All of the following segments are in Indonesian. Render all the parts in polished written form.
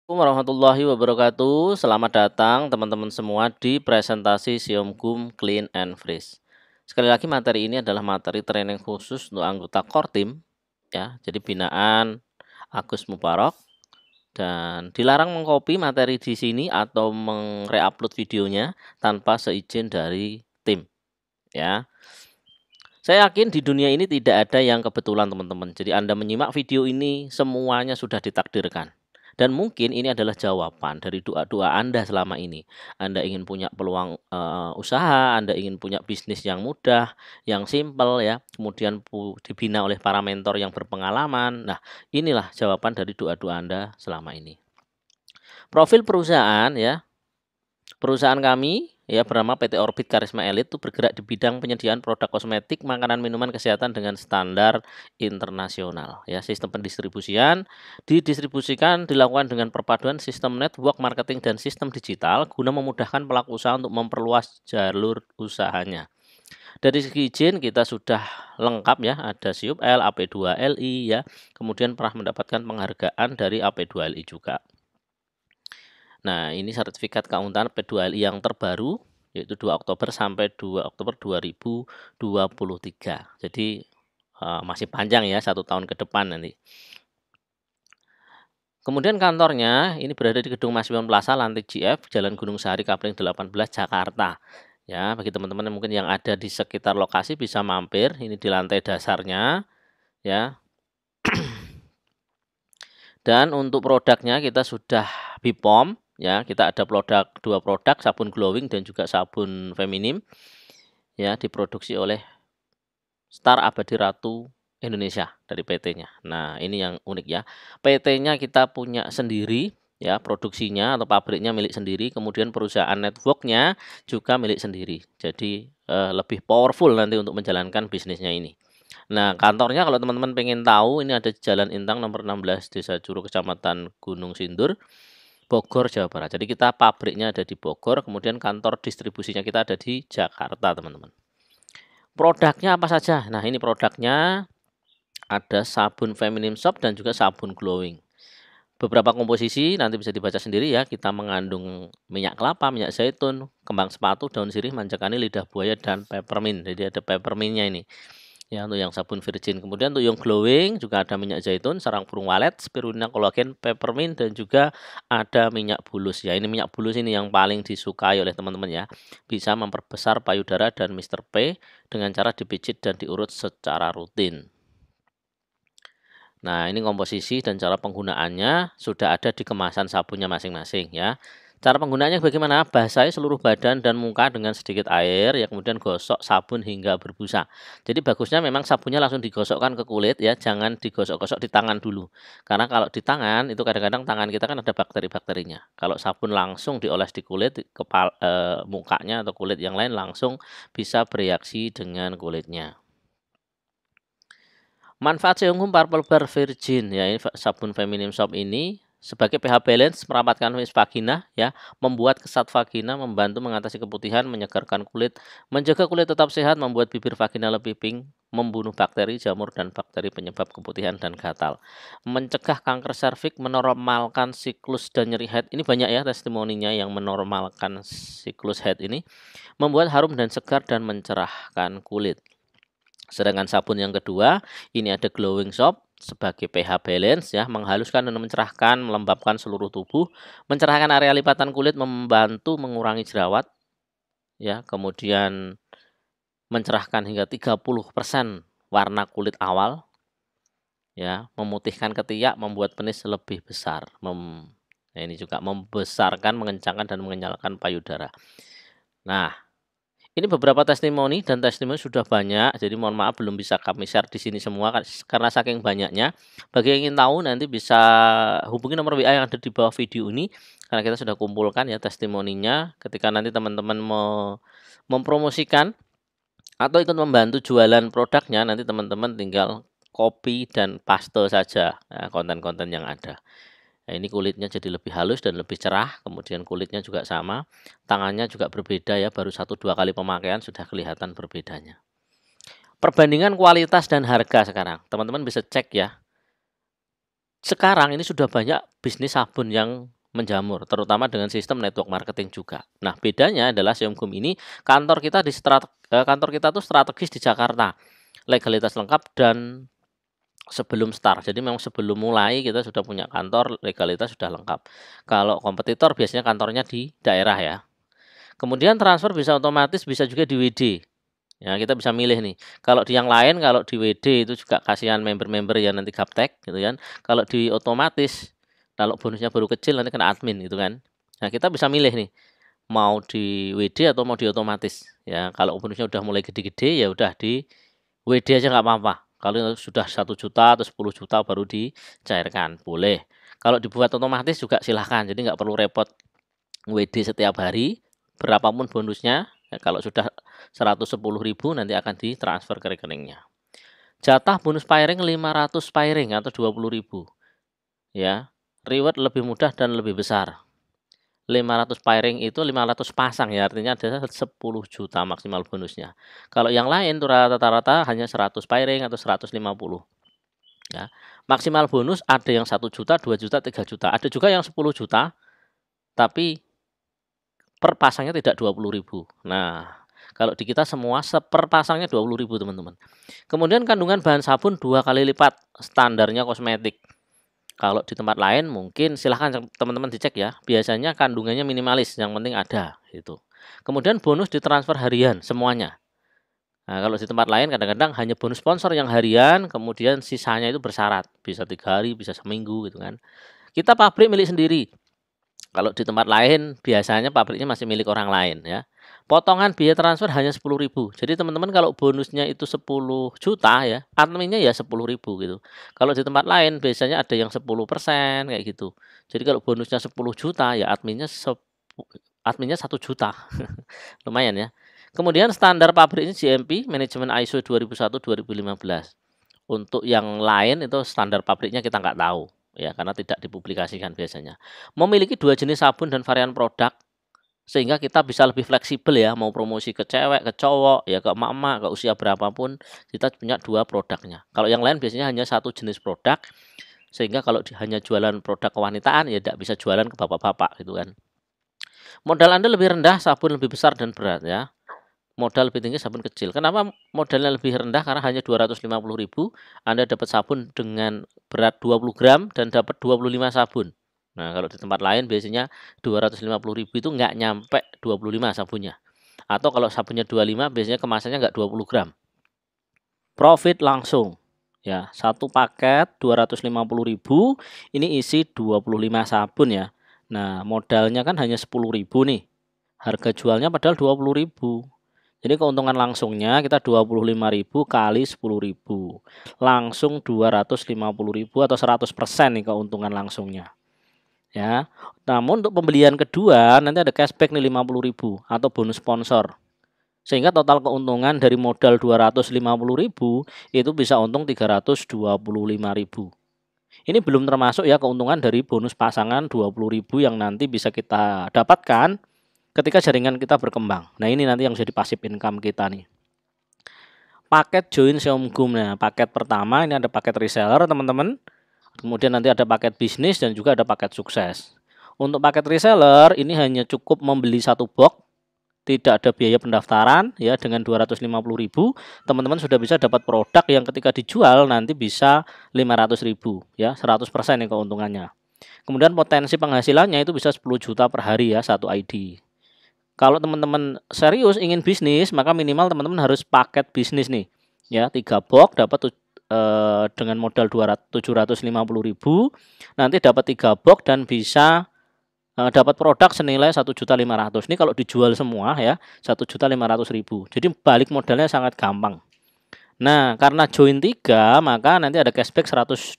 Warahmatullahi wabarakatuh. Selamat datang teman-teman semua di presentasi Xiomgum Clean and Freeze. Sekali lagi materi ini adalah materi training khusus untuk anggota core team ya. Jadi binaan Agus Mubarok dan dilarang mengcopy materi di sini atau mengreupload videonya tanpa seizin dari tim ya. Saya yakin di dunia ini tidak ada yang kebetulan teman-teman. Jadi Anda menyimak video ini semuanya sudah ditakdirkan. Dan mungkin ini adalah jawaban dari doa-doa Anda selama ini. Anda ingin punya peluang usaha, Anda ingin punya bisnis yang mudah, yang simple ya, kemudian dibina oleh para mentor yang berpengalaman. Nah, inilah jawaban dari doa-doa Anda selama ini. Profil perusahaan ya, perusahaan kami ya bernama PT Orbit Karisma Elite itu bergerak di bidang penyediaan produk kosmetik, makanan, minuman, kesehatan dengan standar internasional. Ya, sistem pendistribusian didistribusikan dilakukan dengan perpaduan sistem network marketing dan sistem digital guna memudahkan pelaku usaha untuk memperluas jalur usahanya. Dari segi izin kita sudah lengkap ya, ada SIUP-L, AP2LI ya, kemudian pernah mendapatkan penghargaan dari AP2LI juga. Nah, ini sertifikat keakuntan P2LI yang terbaru yaitu 2 Oktober sampai 2 Oktober 2023. Jadi masih panjang ya, 1 tahun ke depan nanti. Kemudian kantornya ini berada di Gedung Masiwan Plaza lantai GF, Jalan Gunung Sahari Kapling 18 Jakarta. Ya, bagi teman-teman yang mungkin yang ada di sekitar lokasi bisa mampir, ini di lantai dasarnya ya. Dan untuk produknya kita sudah BPOM ya, kita ada dua produk sabun glowing dan juga sabun feminim ya, diproduksi oleh Star Abadi Ratu Indonesia dari PT-nya. Nah, ini yang unik ya. PT-nya kita punya sendiri ya, produksinya atau pabriknya milik sendiri, kemudian perusahaan networknya juga milik sendiri. Jadi lebih powerful nanti untuk menjalankan bisnisnya ini. Nah, kantornya kalau teman-teman pengen tahu, ini ada di Jalan Intang nomor 16 Desa Juru Kecamatan Gunung Sindur, Bogor, Jawa Barat. Jadi kita pabriknya ada di Bogor, kemudian kantor distribusinya kita ada di Jakarta, teman-teman. Produknya apa saja? Nah, ini produknya ada sabun Feminim Soap dan juga sabun glowing. Beberapa komposisi nanti bisa dibaca sendiri ya. Kita mengandung minyak kelapa, minyak zaitun, kembang sepatu, daun sirih, manjakani, lidah buaya, dan peppermint. Jadi ada peppermintnya ini. Ya, untuk yang sabun virgin. Kemudian untuk yang glowing juga ada minyak zaitun, sarang burung walet, spirulina, kolagen, peppermint, dan juga ada minyak bulus. Ya, ini minyak bulus ini yang paling disukai oleh teman-teman ya. Bisa memperbesar payudara dan Mr. P dengan cara dipijit dan diurut secara rutin. Nah, ini komposisi dan cara penggunaannya sudah ada di kemasan sabunnya masing-masing ya. Cara penggunaannya bagaimana? Basahi seluruh badan dan muka dengan sedikit air, ya kemudian gosok sabun hingga berbusa. Jadi bagusnya memang sabunnya langsung digosokkan ke kulit ya, jangan digosok-gosok di tangan dulu. Karena kalau di tangan itu kadang-kadang tangan kita kan ada bakteri-bakterinya. Kalau sabun langsung dioles di kulit, mukanya atau kulit yang lain langsung bisa bereaksi dengan kulitnya. Manfaat Seohum Purple Bar Virgin ya, ini sabun feminim soap ini sebagai pH balance merapatkan vagina ya, membuat kesat vagina, membantu mengatasi keputihan, menyegarkan kulit, menjaga kulit tetap sehat, membuat bibir vagina lebih pink, membunuh bakteri, jamur dan bakteri penyebab keputihan dan gatal. Mencegah kanker serviks, menormalkan siklus dan nyeri haid. Ini banyak ya testimoninya yang menormalkan siklus haid ini, membuat harum dan segar dan mencerahkan kulit. Sedangkan sabun yang kedua, ini ada glowing soap sebagai pH balance ya, menghaluskan dan mencerahkan, melembabkan seluruh tubuh, mencerahkan area lipatan kulit, membantu mengurangi jerawat ya, kemudian mencerahkan hingga 30% warna kulit awal ya, memutihkan ketiak, membuat penis lebih besar. Nah, ini juga membesarkan, mengencangkan dan mengenyalkan payudara. Nah, ini beberapa testimoni dan testimoni sudah banyak, jadi mohon maaf belum bisa kami share di sini semua karena saking banyaknya. Bagi yang ingin tahu nanti bisa hubungi nomor WA yang ada di bawah video ini karena kita sudah kumpulkan ya testimoninya. Ketika nanti teman-teman mau mempromosikan atau ikut membantu jualan produknya, nanti teman-teman tinggal copy dan paste saja konten-konten yang ada. Nah, ini kulitnya jadi lebih halus dan lebih cerah, kemudian kulitnya juga sama, tangannya juga berbeda ya, baru 1-2 kali pemakaian sudah kelihatan berbedanya. Perbandingan kualitas dan harga sekarang, teman-teman bisa cek ya. Sekarang ini sudah banyak bisnis sabun yang menjamur, terutama dengan sistem network marketing juga. Nah, bedanya adalah Xiaomgum ini kantor kita tuh strategis di Jakarta, legalitas lengkap dan sebelum start. Jadi memang sebelum mulai kita sudah punya kantor, legalitas sudah lengkap. Kalau kompetitor biasanya kantornya di daerah ya. Kemudian transfer bisa otomatis, bisa juga di WD. Ya, kita bisa milih nih. Kalau di yang lain, kalau di WD itu juga kasihan member-member yang nanti gaptek gitu kan. Kalau di otomatis, kalau bonusnya baru kecil nanti kena admin gitu kan. Nah, kita bisa milih nih, mau di WD atau mau di otomatis. Ya, kalau bonusnya udah mulai gede-gede ya udah di WD aja nggak apa-apa. Kalau sudah 1 juta atau 10 juta baru dicairkan, boleh. Kalau dibuat otomatis juga silahkan, jadi nggak perlu repot WD setiap hari, berapapun bonusnya. Ya, kalau sudah 110.000 nanti akan ditransfer ke rekeningnya. Jatah bonus pairing 500 pairing atau 20.000. Ya, reward lebih mudah dan lebih besar. 500 pairing itu 500 pasang ya, artinya ada 10 juta maksimal bonusnya. Kalau yang lain tuh rata-rata hanya 100 pairing atau 150. Ya. Maksimal bonus ada yang 1 juta, 2 juta, 3 juta. Ada juga yang 10 juta, tapi per pasangnya tidak 20.000. Nah, kalau di kita semua per pasangnya 20.000 teman-teman. Kemudian kandungan bahan sabun 2 kali lipat standarnya kosmetik. Kalau di tempat lain mungkin silahkan teman-teman dicek ya. Biasanya kandungannya minimalis, yang penting ada gitu. Kemudian bonus ditransfer harian semuanya. Nah, kalau di tempat lain kadang-kadang hanya bonus sponsor yang harian, kemudian sisanya itu bersyarat, bisa 3 hari, bisa seminggu gitu kan. Kita pabrik milik sendiri. Kalau di tempat lain biasanya pabriknya masih milik orang lain ya. Potongan biaya transfer hanya 10.000. Jadi teman-teman kalau bonusnya itu 10 juta ya, adminnya ya 10.000 gitu. Kalau di tempat lain biasanya ada yang 10% kayak gitu. Jadi kalau bonusnya 10 juta ya adminnya 1 juta. Lumayan ya. Kemudian standar pabrik ini GMP, manajemen ISO 2001-2015. Untuk yang lain itu standar pabriknya kita nggak tahu ya, karena tidak dipublikasikan biasanya. Memiliki 2 jenis sabun dan varian produk sehingga kita bisa lebih fleksibel ya, mau promosi ke cewek, ke cowok, ya ke emak-emak, ke usia berapapun, kita punya 2 produknya. Kalau yang lain biasanya hanya 1 jenis produk, sehingga kalau hanya jualan produk kewanitaan ya tidak bisa jualan ke bapak-bapak gitu kan. Modal Anda lebih rendah, sabun lebih besar dan berat ya. Modal lebih tinggi, sabun kecil. Kenapa modalnya lebih rendah? Karena hanya 250.000 Anda dapat sabun dengan berat 20 gram dan dapat 25 sabun. Nah, kalau di tempat lain biasanya 250.000 itu nggak nyampe 25 sabunnya. Atau kalau sabunnya 25 biasanya kemasannya nggak 20 gram. Profit langsung. Ya, satu paket 250.000 ini isi 25 sabun ya. Nah, modalnya kan hanya 10.000 nih. Harga jualnya padahal 20.000. Jadi keuntungan langsungnya kita 25.000 kali 10.000. Langsung 250.000 atau 100% nih keuntungan langsungnya. Ya. Namun untuk pembelian kedua nanti ada cashback nih 50.000 atau bonus sponsor. Sehingga total keuntungan dari modal 250.000 itu bisa untung 325.000. Ini belum termasuk ya keuntungan dari bonus pasangan 20.000 yang nanti bisa kita dapatkan ketika jaringan kita berkembang. Nah, ini nanti yang jadi passive income kita nih. Paket join Xiaomgum. Nah, paket pertama ini ada paket reseller, teman-teman. Kemudian nanti ada paket bisnis dan juga ada paket sukses. Untuk paket reseller ini hanya cukup membeli 1 box, tidak ada biaya pendaftaran ya, dengan 250.000 teman-teman sudah bisa dapat produk yang ketika dijual nanti bisa 500.000 ya, 100% nih keuntungannya. Kemudian potensi penghasilannya itu bisa 10 juta per hari ya, 1 ID. Kalau teman-teman serius ingin bisnis, maka minimal teman-teman harus paket bisnis nih. Ya, 3 box dapat dengan modal 750.000, nanti dapat 3 box dan bisa dapat produk senilai 1.500.000. Ini kalau dijual semua ya, 1.500.000. Jadi balik modalnya sangat gampang. Nah, karena join 3, maka nanti ada cashback 120.000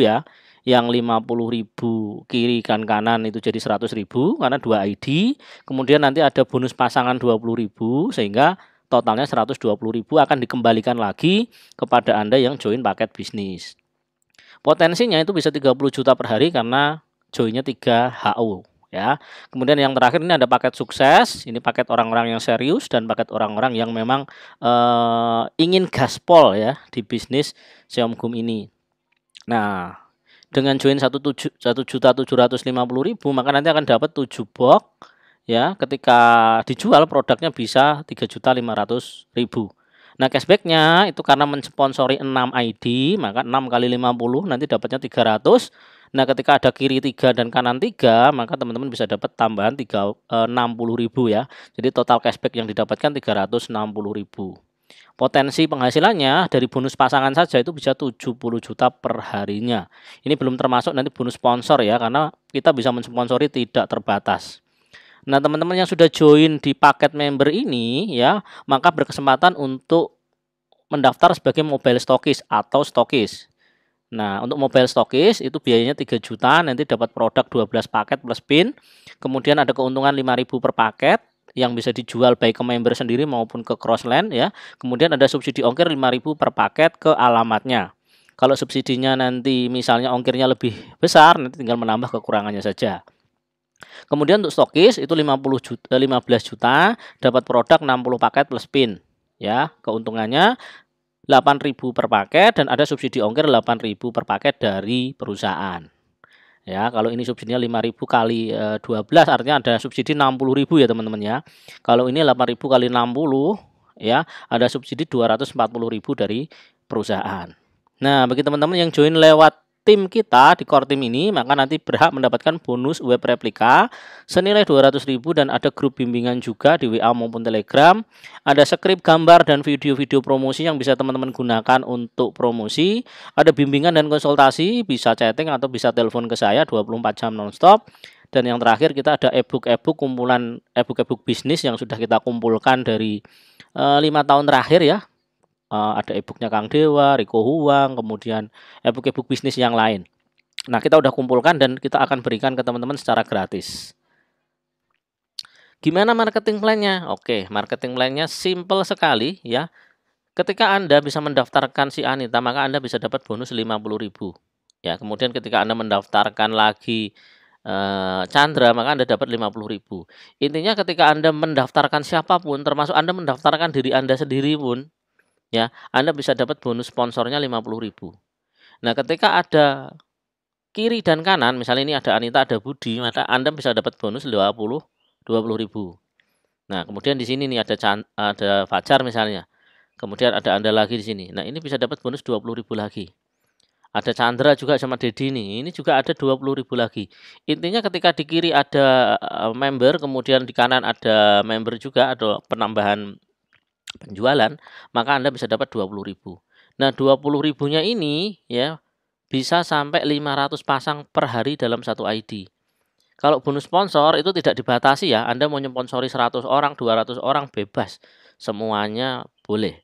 ya. Yang 50.000 kiri kanan itu jadi 100.000 karena 2 ID. Kemudian nanti ada bonus pasangan 20.000 sehingga totalnya 120.000 akan dikembalikan lagi kepada Anda yang join paket bisnis. Potensinya itu bisa 30 juta per hari karena joinnya 3 HO ya. Kemudian yang terakhir ini ada paket sukses. Ini paket orang-orang yang serius dan paket orang-orang yang memang ingin gaspol ya di bisnis Xiaomgum ini. Nah, Dengan join 1.750.000 maka nanti akan dapat 7 box ya. Ketika dijual produknya bisa 3.500.000. Nah, cashbacknya itu karena mensponsori 6 ID, maka 6 kali 50 nanti dapatnya 300. Nah, ketika ada kiri 3 dan kanan 3, maka teman-teman bisa dapat tambahan 60.000 ya. Jadi total cashback yang didapatkan 360.000. Potensi penghasilannya dari bonus pasangan saja itu bisa 70 juta per harinya. Ini belum termasuk nanti bonus sponsor ya, karena kita bisa mensponsori tidak terbatas. Nah, teman-teman yang sudah join di paket member ini ya, maka berkesempatan untuk mendaftar sebagai mobile stokis atau stokis. Nah, untuk mobile stokis itu biayanya 3 juta, nanti dapat produk 12 paket plus pin. Kemudian ada keuntungan 5.000 per paket yang bisa dijual baik ke member sendiri maupun ke crossland ya. Kemudian ada subsidi ongkir 5.000 per paket ke alamatnya. Kalau subsidinya nanti misalnya ongkirnya lebih besar, nanti tinggal menambah kekurangannya saja. Kemudian untuk stokis itu 15 juta, dapat produk 60 paket plus pin. Ya, keuntungannya 8.000 per paket dan ada subsidi ongkir 8.000 per paket dari perusahaan. Ya, kalau ini subsidinya 5.000 kali 12 artinya ada subsidi 60.000 ya teman-teman ya. Kalau ini 8.000 kali 60 ya, ada subsidi 240.000 dari perusahaan. Nah, bagi teman-teman yang join lewat tim kita di core team ini, maka nanti berhak mendapatkan bonus web replika senilai 200.000 dan ada grup bimbingan juga di WA maupun Telegram. Ada skrip gambar dan video-video promosi yang bisa teman-teman gunakan untuk promosi. Ada bimbingan dan konsultasi, bisa chatting atau bisa telepon ke saya 24 jam nonstop. Dan yang terakhir kita ada ebook kumpulan ebook bisnis yang sudah kita kumpulkan dari 5 tahun terakhir ya. Ada e-booknya Kang Dewa, Riko Huang, kemudian e-book bisnis yang lain. Nah, kita udah kumpulkan dan kita akan berikan ke teman-teman secara gratis. Gimana marketing plan-nya? Oke, marketing plan-nya simple sekali ya. Ketika Anda bisa mendaftarkan si Anita, maka Anda bisa dapat bonus 50.000. Ya, kemudian ketika Anda mendaftarkan lagi Chandra, maka Anda dapat 50.000. Intinya ketika Anda mendaftarkan siapapun, termasuk Anda mendaftarkan diri Anda sendiri pun, ya, Anda bisa dapat bonus sponsornya 50.000. Nah, ketika ada kiri dan kanan, misalnya ini ada Anita, ada Budi, maka Anda bisa dapat bonus 20.000. Nah, kemudian di sini nih ada Fajar misalnya. Kemudian ada Anda lagi di sini. Nah, ini bisa dapat bonus 20.000 lagi. Ada Chandra juga sama Dedi nih. Ini juga ada 20.000 lagi. Intinya ketika di kiri ada member, kemudian di kanan ada member juga, ada penambahan penjualan, maka Anda bisa dapat 20.000. Nah, 20.000-nya ini ya bisa sampai 500 pasang per hari dalam satu ID. Kalau bonus sponsor itu tidak dibatasi ya, Anda mau nyponsori 100 orang, 200 orang bebas. Semuanya boleh.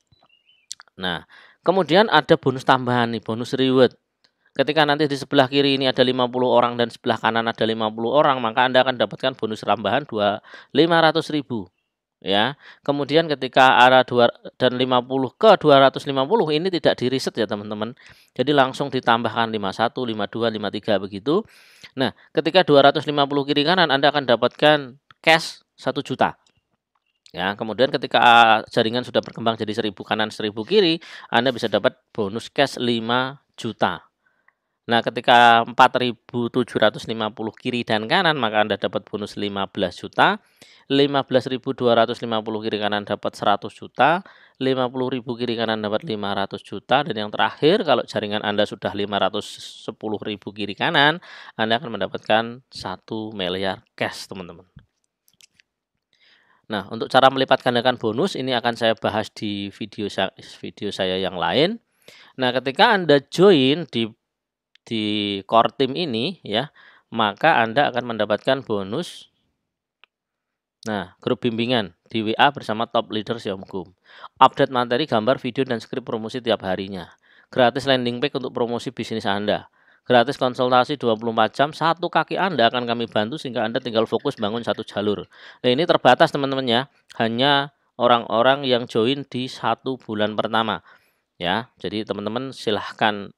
Nah, kemudian ada bonus tambahan nih, bonus reward. Ketika nanti di sebelah kiri ini ada 50 orang dan sebelah kanan ada 50 orang, maka Anda akan dapatkan bonus tambahan 500.000. Ya, kemudian ketika arah 2 dan 50 ke 250 ini tidak di-reset ya teman-teman. Jadi langsung ditambahkan 51, 52, 53 begitu. Nah, ketika 250 kiri kanan Anda akan dapatkan cash 1 juta. Ya, kemudian ketika jaringan sudah berkembang jadi 1000 kanan 1000 kiri, Anda bisa dapat bonus cash 5 juta. Nah, ketika 4.750 kiri dan kanan, maka Anda dapat bonus 15 juta. 15.250 kiri kanan dapat 100 juta. 50.000 kiri kanan dapat 500 juta. Dan yang terakhir, kalau jaringan Anda sudah 510.000 kiri kanan, Anda akan mendapatkan 1 miliar cash, teman-teman. Nah, untuk cara melipat gandakan bonus, ini akan saya bahas di video saya yang lain. Nah, ketika Anda join di core team ini ya, maka Anda akan mendapatkan bonus. Nah, grup bimbingan di WA bersama top leader Xiaomgum. Update materi, gambar, video, dan skrip promosi tiap harinya. Gratis landing page untuk promosi bisnis Anda. Gratis konsultasi 24 jam, satu kaki Anda akan kami bantu sehingga Anda tinggal fokus bangun satu jalur. Nah, ini terbatas teman-teman ya, hanya orang-orang yang join di 1 bulan pertama. Ya, jadi teman-teman silahkan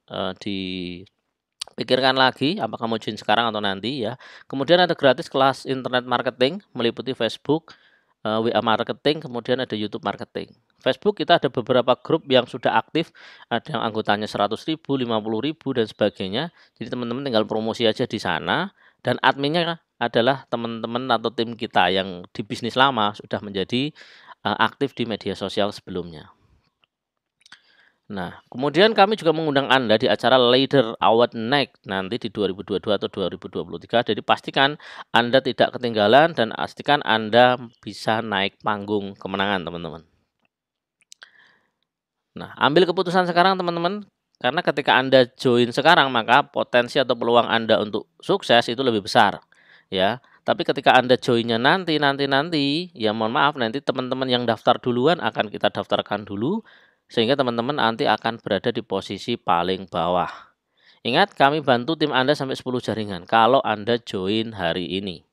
pikirkan lagi apakah mau join sekarang atau nanti ya. Kemudian ada gratis kelas internet marketing meliputi Facebook, WA marketing, kemudian ada YouTube marketing. Facebook kita ada beberapa grup yang sudah aktif, ada yang anggotanya 100.000, 50.000 dan sebagainya. Jadi teman-teman tinggal promosi aja di sana dan adminnya adalah teman-teman atau tim kita yang di bisnis lama sudah menjadi aktif di media sosial sebelumnya. Nah, kemudian kami juga mengundang Anda di acara Leader Award Next nanti di 2022 atau 2023. Jadi pastikan Anda tidak ketinggalan dan pastikan Anda bisa naik panggung kemenangan, teman-teman. Nah, ambil keputusan sekarang, teman-teman. Karena ketika Anda join sekarang, maka potensi atau peluang Anda untuk sukses itu lebih besar, ya. Tapi ketika Anda joinnya nanti, ya mohon maaf, nanti teman-teman yang daftar duluan akan kita daftarkan dulu, sehingga teman-teman nanti akan berada di posisi paling bawah. Ingat, kami bantu tim Anda sampai 10 jaringan kalau Anda join hari ini.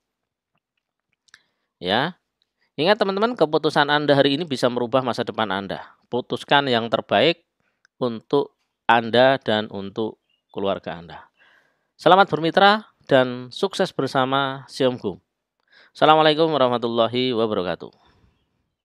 Ya. Ingat teman-teman, keputusan Anda hari ini bisa merubah masa depan Anda. Putuskan yang terbaik untuk Anda dan untuk keluarga Anda. Selamat bermitra dan sukses bersama Xiomgum. Assalamualaikum warahmatullahi wabarakatuh.